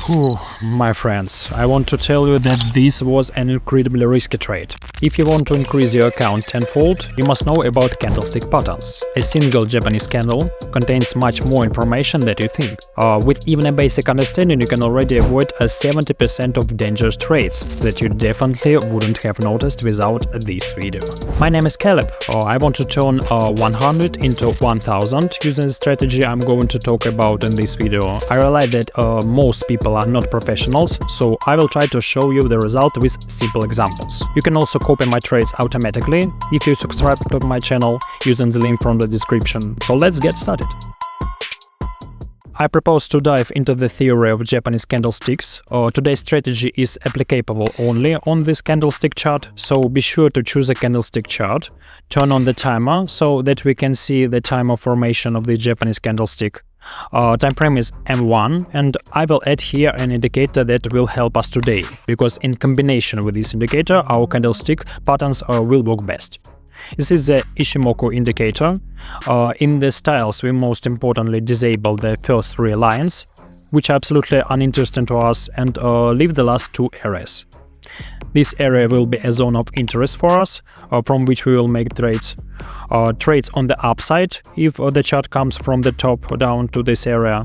Whew, my friends, I want to tell you that this was an incredibly risky trade. If you want to increase your account tenfold, you must know about candlestick patterns. A single Japanese candle contains much more information than you think. With even a basic understanding, you can already avoid 70% of dangerous trades that you definitely wouldn't have noticed without this video. My name is Caleb. I want to turn 100 into 1000 using the strategy I'm going to talk about in this video. I realize that most people are not professionals, so I will try to show you the result with simple examples. You can also copy my trades automatically if you subscribe to my channel using the link from the description. So let's get started. I propose to dive into the theory of Japanese candlesticks. Today's strategy is applicable only on this candlestick chart, so be sure to choose a candlestick chart, turn on the timer so that we can see the time of formation of the Japanese candlestick. Time frame is M1, and I will add here an indicator that will help us today, because in combination with this indicator our candlestick patterns will work best. This is the Ichimoku indicator. In the styles we most importantly disable the first three lines, which are absolutely uninteresting to us, and leave the last two areas. This area will be a zone of interest for us, from which we will make trades. Trades on the upside, if the chart comes from the top down to this area,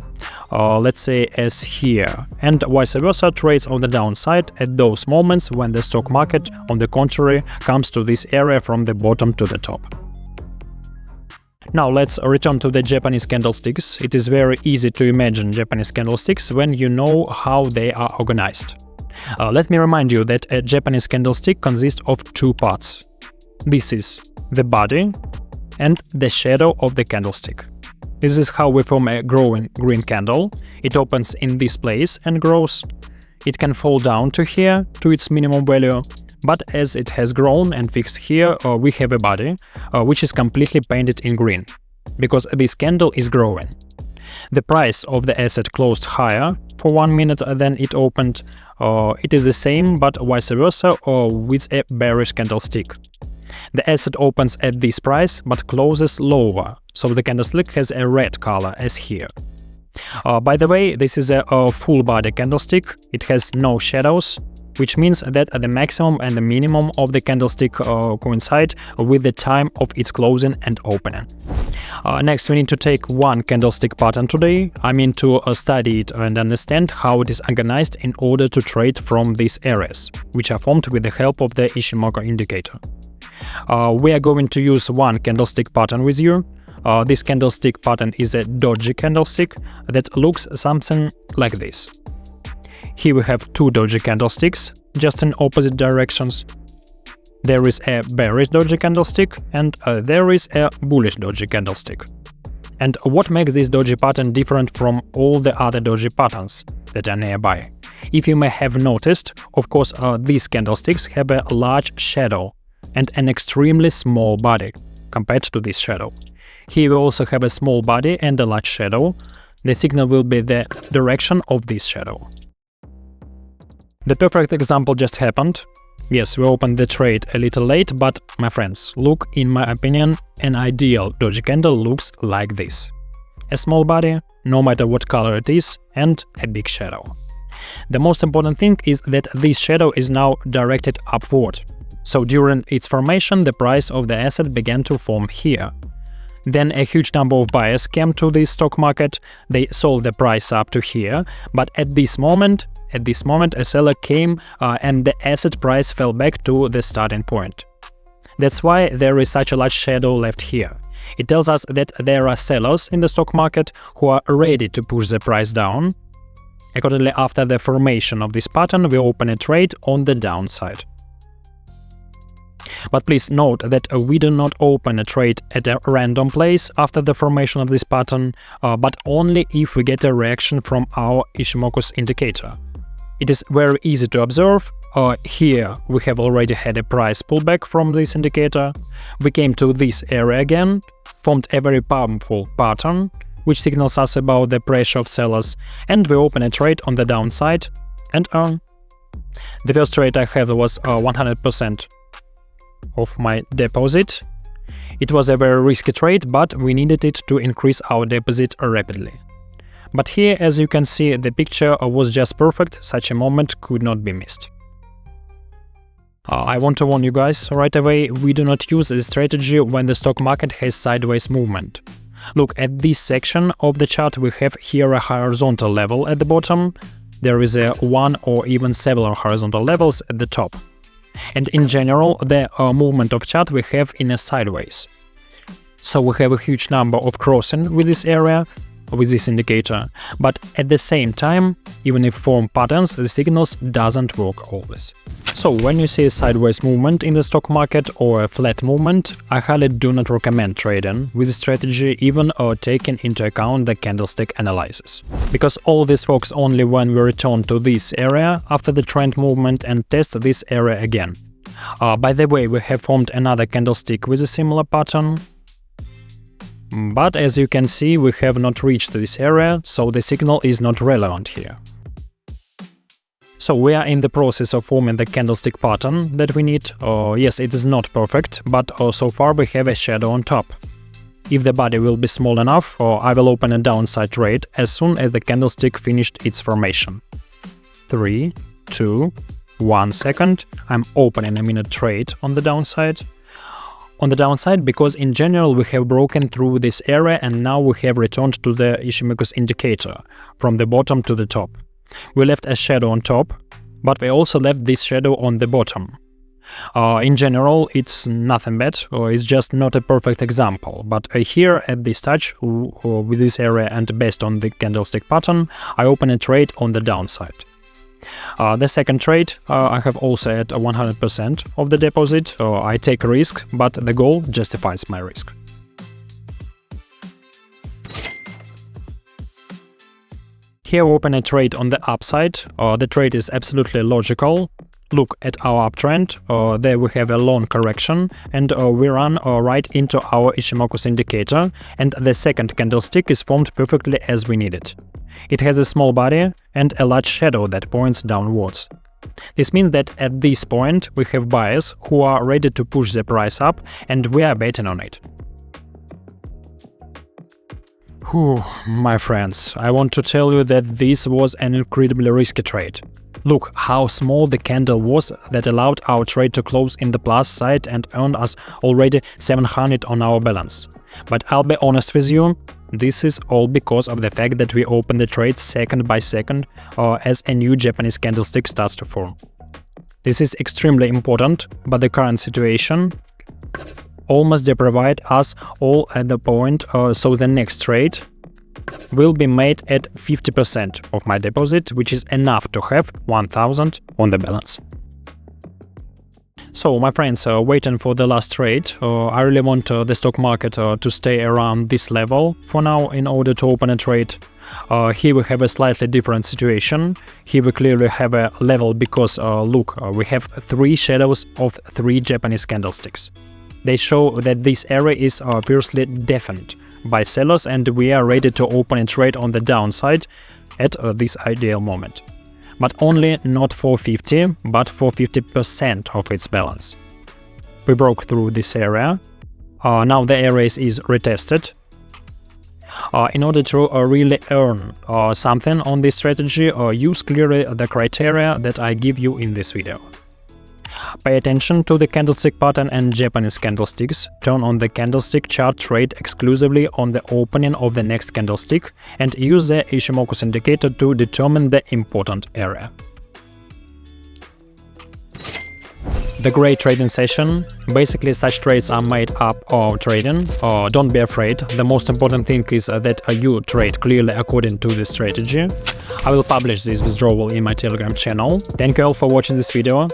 let's say as here, and vice versa, trades on the downside at those moments when the stock market, on the contrary, comes to this area from the bottom to the top. Now let's return to the Japanese candlesticks. It is very easy to imagine Japanese candlesticks when you know how they are organized. Let me remind you that a Japanese candlestick consists of two parts. This is the body and the shadow of the candlestick. This is how we form a growing green candle. It opens in this place and grows. It can fall down to here, to its minimum value, but as it has grown and fixed here, we have a body which is completely painted in green, because this candle is growing. The price of the asset closed higher for 1 minute than it opened. It is the same, but vice versa, with a bearish candlestick. The asset opens at this price but closes lower, so the candlestick has a red color as here. By the way, this is a full body candlestick. It has no shadows, which means that the maximum and the minimum of the candlestick coincide with the time of its closing and opening. Next, we need to take one candlestick pattern today. I mean to study it and understand how it is organized in order to trade from these areas, which are formed with the help of the Ichimoku indicator. We are going to use one candlestick pattern with you. This candlestick pattern is a doji candlestick that looks something like this. Here we have two doji candlesticks, just in opposite directions. There is a bearish doji candlestick and there is a bullish doji candlestick. And what makes this doji pattern different from all the other doji patterns that are nearby? If you may have noticed, of course, these candlesticks have a large shadow and an extremely small body compared to this shadow. Here we also have a small body and a large shadow. The signal will be the direction of this shadow. The perfect example just happened. Yes, we opened the trade a little late, but, my friends, look, in my opinion, an ideal doji candle looks like this. A small body, no matter what color it is, and a big shadow. The most important thing is that this shadow is now directed upward. So during its formation, the price of the asset began to form here. Then a huge number of buyers came to the stock market. They sold the price up to here, but at this moment a seller came and the asset price fell back to the starting point. That's why there is such a large shadow left here. It tells us that there are sellers in the stock market who are ready to push the price down. Accordingly, after the formation of this pattern, we open a trade on the downside. But please note that we do not open a trade at a random place after the formation of this pattern, but only if we get a reaction from our Ichimoku's indicator. It is very easy to observe. Here we have already had a price pullback from this indicator. We came to this area again, formed a very powerful pattern, which signals us about the pressure of sellers, and we open a trade on the downside and earn. The first trade I had was 100% of my deposit. It was a very risky trade, but we needed it to increase our deposit rapidly. But here, as you can see, the picture was just perfect, such a moment could not be missed. I want to warn you guys right away, we do not use this strategy when the stock market has sideways movement. Look, at this section of the chart we have here a horizontal level at the bottom, there is a one or even several horizontal levels at the top. And in general, the movement of chart we have in a sideways. So we have a huge number of crossing with this area, with this indicator, but at the same time, even if form patterns, the signals doesn't work always. So when you see a sideways movement in the stock market or a flat movement, I highly do not recommend trading with this strategy, even taking into account the candlestick analysis. Because all this works only when we return to this area after the trend movement and test this area again. By the way, we have formed another candlestick with a similar pattern. But as you can see, we have not reached this area, so the signal is not relevant here. So we are in the process of forming the candlestick pattern that we need. Yes, it is not perfect, but so far we have a shadow on top. If the body will be small enough, I will open a downside trade as soon as the candlestick finished its formation. 3, 2, 1 second. I'm opening a minute trade on the downside. On the downside, because in general we have broken through this area and now we have returned to the Ichimoku's indicator, from the bottom to the top. We left a shadow on top, but we also left this shadow on the bottom. In general, it's nothing bad, or it's just not a perfect example, but here at this touch, with this area and based on the candlestick pattern, I open a trade on the downside. The second trade, I have also at 100% of the deposit. I take a risk, but the goal justifies my risk. Here we open a trade on the upside. The trade is absolutely logical. Look at our uptrend. There we have a long correction, and we run right into our Ichimoku's indicator, and the second candlestick is formed perfectly as we need it. It has a small body and a large shadow that points downwards. This means that at this point we have buyers who are ready to push the price up, and we are betting on it. Whew, my friends, I want to tell you that this was an incredibly risky trade. Look how small the candle was that allowed our trade to close in the plus side and earned us already 700 on our balance. But I'll be honest with you, this is all because of the fact that we open the trade second by second as a new Japanese candlestick starts to form. This is extremely important, but the current situation almost deprived us all at the point, so the next trade will be made at 50% of my deposit, which is enough to have 1000 on the balance. So, my friends, waiting for the last trade. I really want the stock market to stay around this level for now in order to open a trade. Here we have a slightly different situation. Here we clearly have a level because, look, we have 3 shadows of 3 Japanese candlesticks. They show that this area is fiercely defined by sellers, and we are ready to open a trade on the downside at this ideal moment. But only not for 50, but for 50% of its balance. We broke through this area. Now the area is retested. In order to really earn something on this strategy, use clearly the criteria that I give you in this video. Pay attention to the candlestick pattern and Japanese candlesticks, turn on the candlestick chart trade exclusively on the opening of the next candlestick, and use the Ichimoku's indicator to determine the important area. The great trading session. Basically, such trades are made up of trading. Don't be afraid. The most important thing is that you trade clearly according to the strategy. I will publish this withdrawal in my Telegram channel. Thank you all for watching this video.